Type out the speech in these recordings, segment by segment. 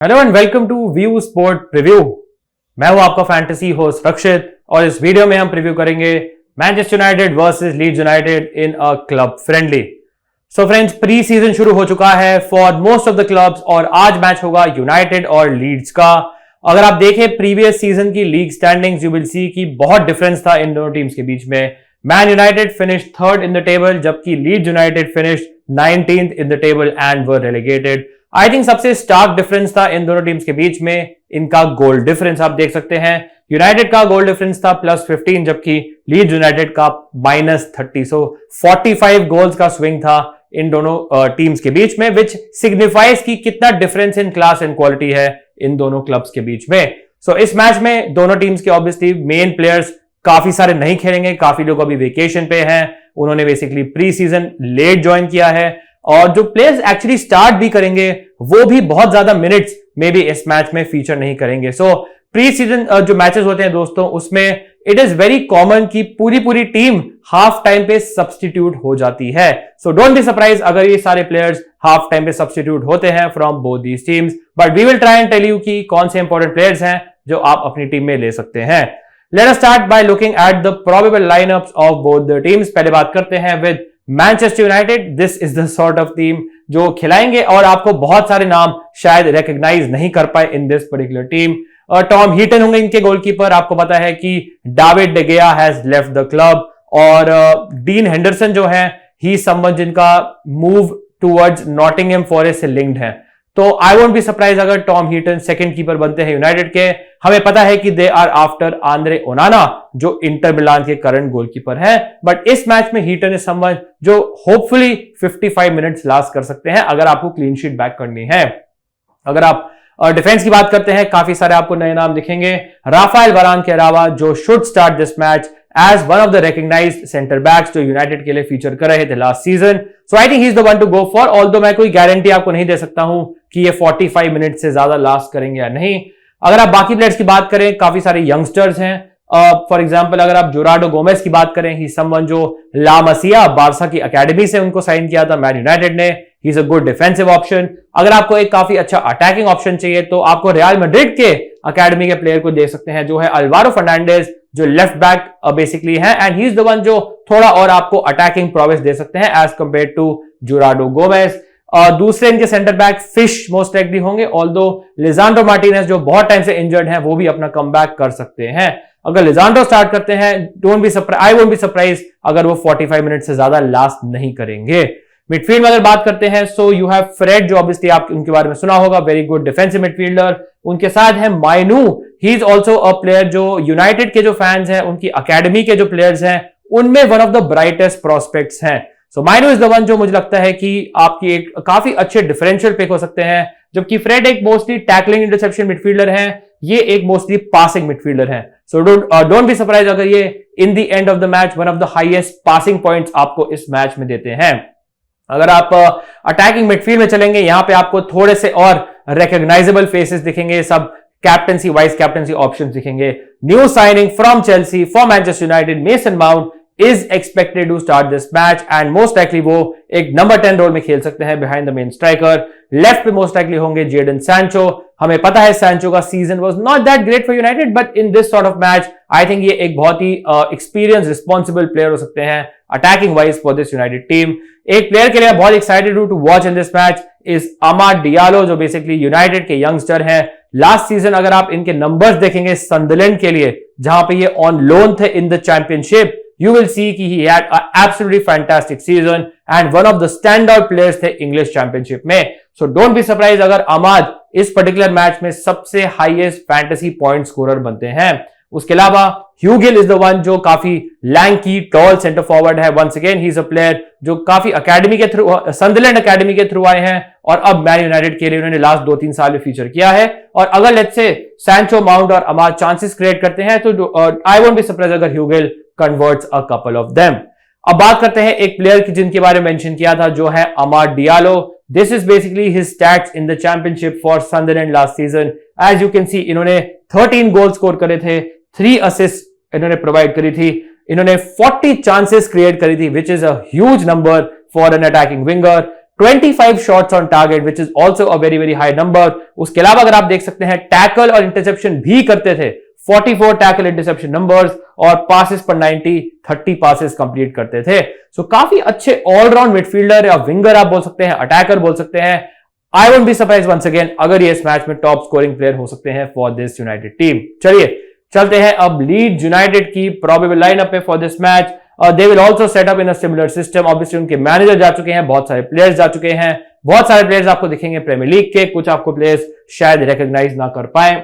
Hello and welcome to View Sport preview. मैं हूं आपका फैंटेसी होस्ट रक्षित और इस वीडियो में हम प्रीव्यू करेंगे Manchester United versus Leeds United in a club friendly. So friends, pre season शुरू हो चुका है for most of the clubs और आज मैच होगा यूनाइटेड और लीड्स का। अगर आप देखें प्रीवियस सीजन की league standings, you will see कि बहुत डिफरेंस था इन दोनों टीम्स के बीच में। Man United finish third in the table जबकि Leeds United finish 19th in the table and were relegated. I think सबसे स्टार्क डिफरेंस था इन दोनों टीम्स के बीच में इनका गोल डिफरेंस। आप देख सकते हैं यूनाइटेड का गोल डिफरेंस था +15 जबकि लीड्स यूनाइटेड का -30। सो 45 गोल्स का स्विंग था इन दोनों टीम्स के बीच में, विच सिग्निफाइज कि कितना difference in class and quality है इन दोनों क्लब्स के बीच में। सो इस मैच में दोनों टीम्स के ऑब्वियसली मेन प्लेयर्स काफी सारे नहीं खेलेंगे, काफी लोग अभी वेकेशन पे हैं, उन्होंने basically pre season late join किया है और जो प्लेयर्स एक्चुअली स्टार्ट भी करेंगे वो भी बहुत ज्यादा मिनट्स में भी इस मैच में फीचर नहीं करेंगे। सो प्री सीजन जो मैचेस होते हैं दोस्तों, उसमें इट इज वेरी कॉमन कि पूरी टीम हाफ टाइम पे सब्स्टिट्यूट हो जाती है। सो डोंट बी सरप्राइज अगर ये सारे प्लेयर्स हाफ टाइम पे सब्स्टिट्यूट होते हैं from both these teams, but we will try and tell you कि कौन से इंपॉर्टेंट प्लेयर्स हैं जो आप अपनी टीम में ले सकते हैं। Let us start by looking at the probable line-ups of both the teams. पहले बात करते हैं with Manchester United. This is the sort of team जो खिलाएंगे और आपको बहुत सारे नाम शायद रिकॉग्नाइज नहीं कर पाए in this particular team. Tom Heaton होंगे इनके गोलकीपर। आपको पता है कि David de Gea has left the club और डीन हेंडरसन जो है ही समवन जिनका मूव टुवर्ड्स नॉटिंघम फॉरेस्ट से लिंक्ड है। तो आई वोंट बी सरप्राइज अगर टॉम हीटन सेकंड कीपर बनते हैं यूनाइटेड के। हमें पता है कि they are after Andre Onana जो इंटर मिलान के करंट गोलकीपर हैं, बट इस मैच में हीटन इज समवन जो होपफुली 55 मिनट्स लास्ट कर सकते हैं अगर आपको क्लीन शीट बैक करनी है। अगर आप डिफेंस की बात करते हैं, काफी सारे आपको नए नाम दिखेंगे राफेल वारान के अलावा जो should start this match as one of the recognised centre backs जो यूनाइटेड के लिए फीचर कर रहे थे last season. So I think he is the one to go for, although मैं कोई गारंटी आपको नहीं दे सकता हूं कि ये 45 मिनट से ज्यादा लास्ट करेंगे या नहीं। अगर आप बाकी प्लेयर्स की बात करें, काफी सारे यंगस्टर्स हैं। फॉर एग्जांपल अगर आप जोराडो गोमेज की बात करें, ही समवन जो ला मसिया बारसा की एकेडमी से उनको साइन किया था मैन यूनाइटेड ने। ही is a good defensive option. अगर आपको एक काफी अच्छा अटैकिंग ऑप्शन चाहिए तो आपको रियल मैड्रिड के एकेडमी के प्लेयर को देख सकते हैं जो है अल्वारो फर्नांडेज जो लेफ्ट बैक बेसिकली है, and he is the one जो थोड़ा और आपको अटैकिंग प्रोग्रेस दे सकते हैं एज कंपेयर टू जोराडो गोमेज। दूसरे इनके centre back fish most likely होंगे, ऑल्दो लिजांड्रो मार्टिनेज जो बहुत टाइम से इंजर्ड हैं वो भी अपना कमबैक कर सकते हैं। अगर लिजांड्रो स्टार्ट करते हैं, आई वोंट बी सरप्राइज अगर वो 45 मिनट से ज्यादा लास्ट नहीं करेंगे। मिडफील्ड में अगर बात करते हैं, सो यू हैव फ्रेड जो ऑब्वियसली आप उनके बारे में सुना होगा, वेरी गुड डिफेंसिव मिडफील्डर। उनके साथ है माइनू, he is also a player जो यूनाइटेड के जो फैंस हैं उनकी अकेडमी के जो प्लेयर्स हैं उनमें one of the brightest prospects हैं। सो माइनू इज द वन जो मुझे लगता है कि आपकी एक काफी अच्छे डिफरेंशियल पिक हो सकते हैं, जबकि फ्रेड एक मोस्टली टैकलिंग इंटरसेप्शन मिडफील्डर है, ये एक मोस्टली पासिंग मिडफील्डर है। सो डोंट बी सरप्राइज अगर ये in the end of the match one of the highest passing points आपको इस मैच में देते हैं। अगर आप अटैकिंग मिडफील्ड में चलेंगे, यहां पे आपको थोड़े से और रिकॉग्नाइजेबल फेसेस दिखेंगे, सब कैप्टनसी वाइस कैप्टनसी ऑप्शंस दिखेंगे। New signing from Chelsea for Manchester United mason mount is expected to start this match and most likely वो एक नंबर 10 रोल में खेल सकते हैं behind the main striker। Left पे most likely होंगे Jadon Sancho. हमें पता है सैंचो का season was not that great for United, but in this sort of match I think ये एक बहुत ही experienced responsible player हो सकते हैं attacking wise for this United team। एक प्लेयर के लिए बहुत excited to watch in this match is Amad Diallo जो बेसिकली यूनाइटेड के यंगस्टर हैं। लास्ट सीजन अगर आप इनके नंबर्स देखेंगे सनडरलैंड के लिए जहां पे ये ऑन लोन थे इन the championship, you will see कि he had an absolutely fantastic season and one of the standout players थे English Championship में। So don't be surprised अगर अमाद इस particular मैच में सबसे highest fantasy point scorer बनते हैं। उसके अलावा Hugill is the one जो काफी लैंकी टॉल सेंटर फॉरवर्ड है। Once again he is a player जो काफी अकेडमी के थ्रू, सनडरलैंड अकेडमी के थ्रू आए हैं और अब मैन यूनाइटेड के लिए उन्होंने लास्ट 2-3 साल में फीचर किया है। और अगर लेट्स से सैंचो माउंट और अमाद चांसेस क्रिएट करते हैं तो आई वोंट बी सरप्राइज अगर Hugill converts a couple of them. अब बात करते हैं एक प्लेयर की जिनके बारे में मेंशन किया था जो है Amad Diallo. This is basically his stats in the championship for Sunderland last season. As you can see इन्होंने 13 गोल स्कोर करे थे, 3 असिस्ट इन्होंने प्रोवाइड करी थी, इन्होंने 40 चांसेस क्रिएट करी थी which is a huge number for an attacking winger. 25 shots on target which is also a very very high number. उसके अलावा अगर आप देख सकते हैं टैकल और इंटरसेप्शन भी करते थे, 44 टैकल इंटरसेप्शन नंबर्स, और पासेस पर 30 पासेस कंप्लीट करते थे। सो काफी अच्छे ऑलराउंड मिडफील्डर या विंगर आप बोल सकते हैं, अटैकर बोल सकते हैं। I won't be surprise once again अगर ये इस मैच में टॉप स्कोरिंग प्लेयर हो सकते हैं फॉर दिस यूनाइटेड टीम। चलिए चलते हैं अब लीड्स यूनाइटेड की प्रोबेबल लाइनअप पे for this match. They will also set up in a similar system. Obviously उनके मैनेजर जा चुके हैं, बहुत सारे प्लेयर्स जा चुके हैं, बहुत सारे प्लेयर्स आपको दिखेंगे प्रीमियर लीग के, कुछ आपको प्लेयर्स शायद रिकॉग्नाइज ना कर पाए।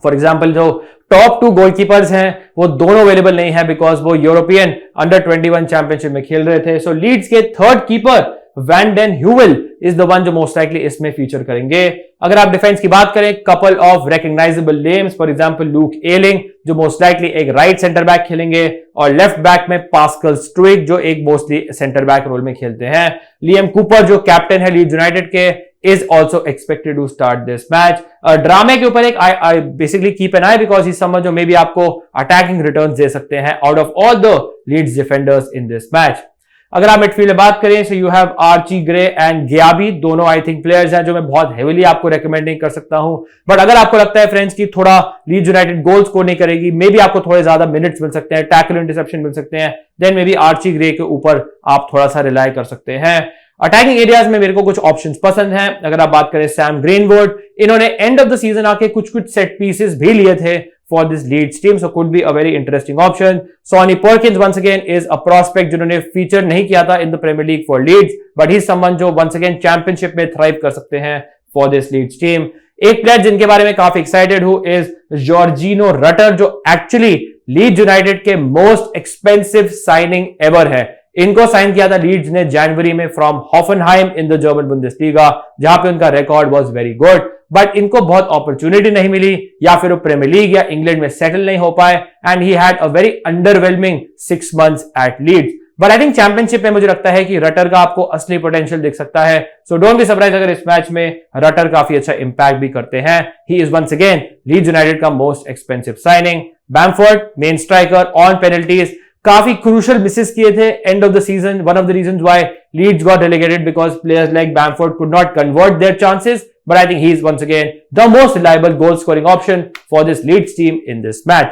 फॉर एग्जाम्पल जो टॉप 2 गोलकीपर्स हैं वो दोनों अवेलेबल नहीं है बिकॉज वो यूरोपियन अंडर 21 चैंपियनशिप में खेल रहे थे। सो लीड्स के third keeper Van den Heuvel is the one जो मोस्ट लाइकली इसमें फीचर करेंगे। अगर आप डिफेंस की बात करें, couple of recognisable names, for example Luke Ayling जो मोस्ट लाइकली एक राइट सेंटर बैक खेलेंगे, और लेफ्ट बैक में पास्कल स्ट्रुइक जो एक मोस्टली सेंटर बैक रोल में खेलते हैं। लियम कूपर जो कैप्टन है लीड्स यूनाइटेड के is also expected to start this match. ड्रामे के ऊपर एक I basically keep an eye because he's someone जो मे बी आपको अटैकिंग रिटर्न्स दे सकते हैं out of all the Leeds defenders in this match. अगर आप मिडफील्ड में बात करें, so you have Archie Gray and Gyabi, दोनों आई थिंक प्लेयर्स हैं जो मैं बहुत हेविली आपको रेकमेंड नहीं कर सकता हूं। बट अगर आपको लगता है फ्रेंड्स की थोड़ा लीड्स यूनाइटेड गोल स्कोर नहीं करेगी, मे बी आपको थोड़े ज्यादा मिनट्स मिल सकते हैं, टैकल इंटरसेप्शन मिल सकते हैं, then maybe Archie Gray के ऊपर आप थोड़ा सा रिलाई कर सकते हैं। अटैकिंग एरियाज में मेरे को कुछ ऑप्शंस पसंद हैं। अगर आप बात करें सैम ग्रीनवुड, इन्होंने एंड ऑफ द सीजन आके कुछ सेट पीसेस भी लिए थे for this Leeds team, so could be a very interesting option. Sonny Perkins once again is a prospect जिन्होंने फीचर नहीं किया था in the Premier League for Leeds, but he someone जो वंस अगेन चैंपियनशिप में thrive कर सकते हैं for this Leeds team. एक प्लेयर जिनके बारे में काफी एक्साइटेड हूं इज जॉर्जिनो रटर जो एक्चुअली लीड्स यूनाइटेड के मोस्ट एक्सपेंसिव साइनिंग एवर है। इनको साइन किया था लीड्स ने जनवरी में from Hoffenheim in the German Bundesliga, जहां पे उनका record was very good, but इनको बहुत अपॉर्चुनिटी नहीं मिली या फिर वो प्रीमियर लीग या इंग्लैंड में सेटल नहीं हो पाए, and he had a very underwhelming 6 months at Leeds. But I think championship में मुझे लगता है कि रटर का आपको असली पोटेंशियल दिख सकता है। सो डोंट बी सरप्राइज अगर इस मैच में रटर काफी अच्छा इंपैक्ट भी करते हैं। He is once again Leeds United का most expensive signing. Bamford main striker on penalties, काफी क्रूशियल मिसेस किए थे end of the season. One of the reasons why Leeds got relegated because players like Bamford could not convert their chances, but I think he is once again the most reliable goal scoring option for this Leeds team in this match.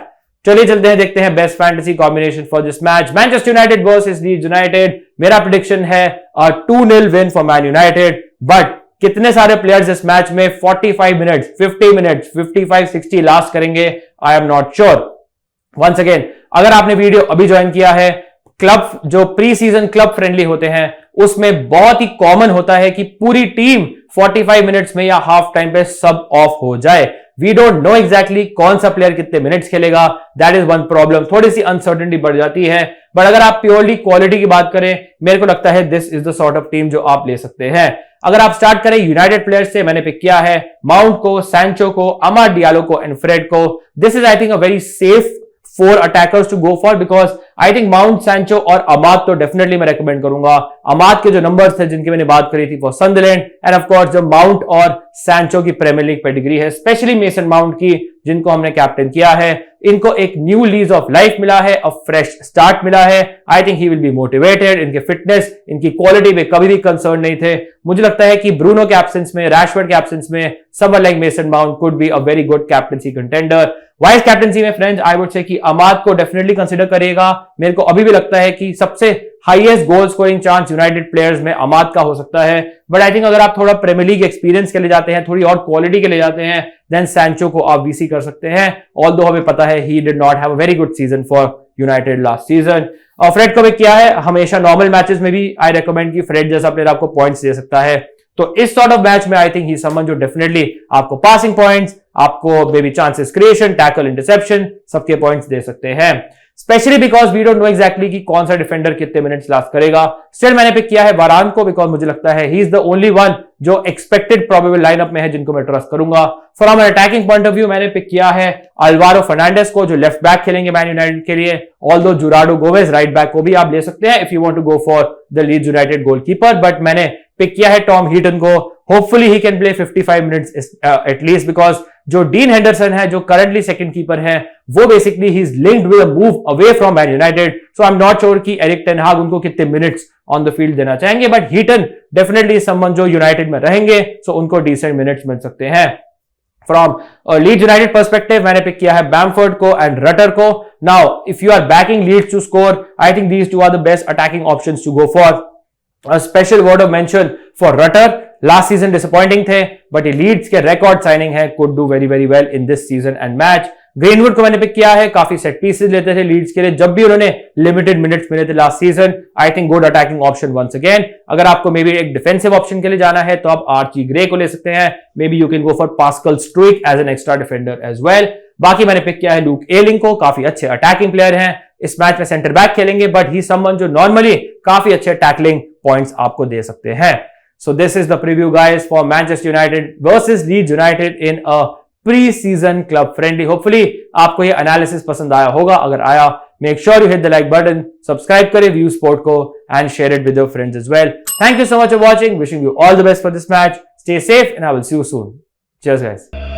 चलिए चलते हैं, देखते हैं best fantasy combination for this match. Manchester United versus Leeds United. मेरा prediction है 2-0 win for Man United, but कितने सारे players इस मैच में 45 मिनट्स, 50 मिनट्स, 55-60 लास्ट करेंगे, I am not sure. Once again अगर आपने वीडियो अभी ज्वाइन किया है, क्लब जो प्री सीजन क्लब फ्रेंडली होते हैं उसमें बहुत ही कॉमन होता है कि पूरी टीम 45 मिनट्स में या हाफ टाइम पे सब ऑफ हो जाए। वी डोंट नो एग्जैक्टली कौन सा प्लेयर कितने मिनट्स खेलेगा, दैट इज वन प्रॉब्लम, थोड़ी सी अनसर्टेनिटी बढ़ जाती है। बट अगर आप प्योरली क्वालिटी की बात करें, मेरे को लगता है this is the sort of team जो आप ले सकते हैं। अगर आप स्टार्ट करें यूनाइटेड प्लेयर्स से, मैंने पिक किया है माउंट को, सैंचो को, अमाद डियालो को एंड फ्रेड को। This is I think a very safe 4 attackers to go for, because I think Mount, Sancho और अमाद तो डेफिनेटली मैं रेकमेंड करूंगा। अमाद के जो नंबर्स थे जिनकी मैंने बात करी थी फॉर सनडरलैंड, एंड ऑफ कोर्स जो माउंट और सैंचो की प्रीमियर लीग पेडिग्री है, स्पेशली मेसन माउंट की जिनको हमने कैप्टन किया है, इनको एक न्यू लीज ऑफ लाइफ मिला है, अ फ्रेश स्टार्ट मिला है। आई think he will be motivated. इनके फिटनेस, इनकी क्वालिटी पे कभी भी कंसर्न नहीं थे। मुझे लगता है कि ब्रूनो के एब्सेंस में, रैशफोर्ड के एब्सेंस में, someone like mason mount could be a very good captaincy contender. Vice captaincy में फ्रेंड्स आई वुड से कि अमाद को डेफिनेटली कंसीडर करिएगा। मेरे को अभी भी लगता है कि सबसे highest goal scoring chance United players में अमाद का हो सकता है। बट आई थिंक अगर आप थोड़ा प्रीमियर लीग एक्सपीरियंस के लिए जाते हैं, थोड़ी और क्वालिटी के लिए जाते हैं, देन सैंचो को आप वीसी कर सकते हैं। ऑल्दो हमें पता है he did not have a very good season for United last season. और फ्रेड को भी किया है, हमेशा नॉर्मल मैचेस में भी आई रेकमेंड कि फ्रेड जैसा प्लेयर आपको पॉइंट्स दे सकता है। तो इस सॉर्ट ऑफ मैच में आई थिंक ही समवन जो डेफिनेटली आपको पासिंग पॉइंट्स, आपको maybe chances creation, tackle, interception, सबके पॉइंट्स दे सकते हैं। Specially because we don't know exactly कि कौन सा डिफेंडर कितने मिनट्स लास्ट करेगा। स्टिल मैंने पिक किया है वारान को, बिकॉज मुझे लगता है he is the only one जो एक्सपेक्टेड प्रोबेबल लाइनअप में है जिनको मैं ट्रस्ट करूंगा। From an attacking point of view मैंने पिक किया है अल्वारो फर्नांडेस को, जो लेफ्ट बैक खेलेंगे मैन यूनाइटेड के लिए। ऑल्दो जुराडो गोमेज राइट बैक को भी आप ले सकते हैं if you want to go for the Leeds United goalkeeper, but मैंने पिक किया है टॉम हीटन को। Hopefully he can play 55 minutes at least, because जो डीन हेंडरसन है जो करंटली सेकंड कीपर है, वो basically he is linked with a move away from Man United. So I am not sure कि Erik ten Hag उनको कितने minutes on the field देना चाहेंगे, बट हीटन डेफिनेटली समवन जो यूनाइटेड में रहेंगे, सो उनको डिसेंट मिनट्स मिल सकते हैं। फ्रॉम लीड्स यूनाइटेड पर्सपेक्टिव मैंने पिक किया है बैमफोर्ड को एंड रटर को। Now if you are backing Leeds to score, I think these two are the best attacking options to go for. A special word of mention for Rutter. Last season disappointing थे, but ये Leeds के record signing है, could do very very well in this season and match. Greenwood को मैंने pick किया है, काफी set pieces लेते थे लीड्स के लिए जब भी उन्होंने लिमिटेड मिनट्स मिले थे last season. I think good attacking option once again. अगर आपको मे बी एक डिफेंसिव ऑप्शन के लिए जाना है तो आप आर्ची ग्रे को ले सकते हैं। Maybe you can go for Pascal Struijk as an extra defender as well. बाकी मैंने पिक किया है लूक एलिंग को, काफी अच्छे अटैकिंग प्लेयर हैं, इस मैच में सेंटर बैक खेलेंगे, बट ही समवन जो नॉर्मली काफी अच्छे टैकलिंग पॉइंट्स आपको दे सकते हैं। So this is the preview guys for Manchester United versus Leeds United in a pre season club friendly. Hopefully आपको ये एनालिसिस पसंद आया होगा। अगर आया, make sure you hit the like button, subscribe करें व्यू स्पोर्ट को and share it with your friends as well. Thank you so much for watching, wishing you all the best for this match, stay safe and I will see you soon. Cheers guys.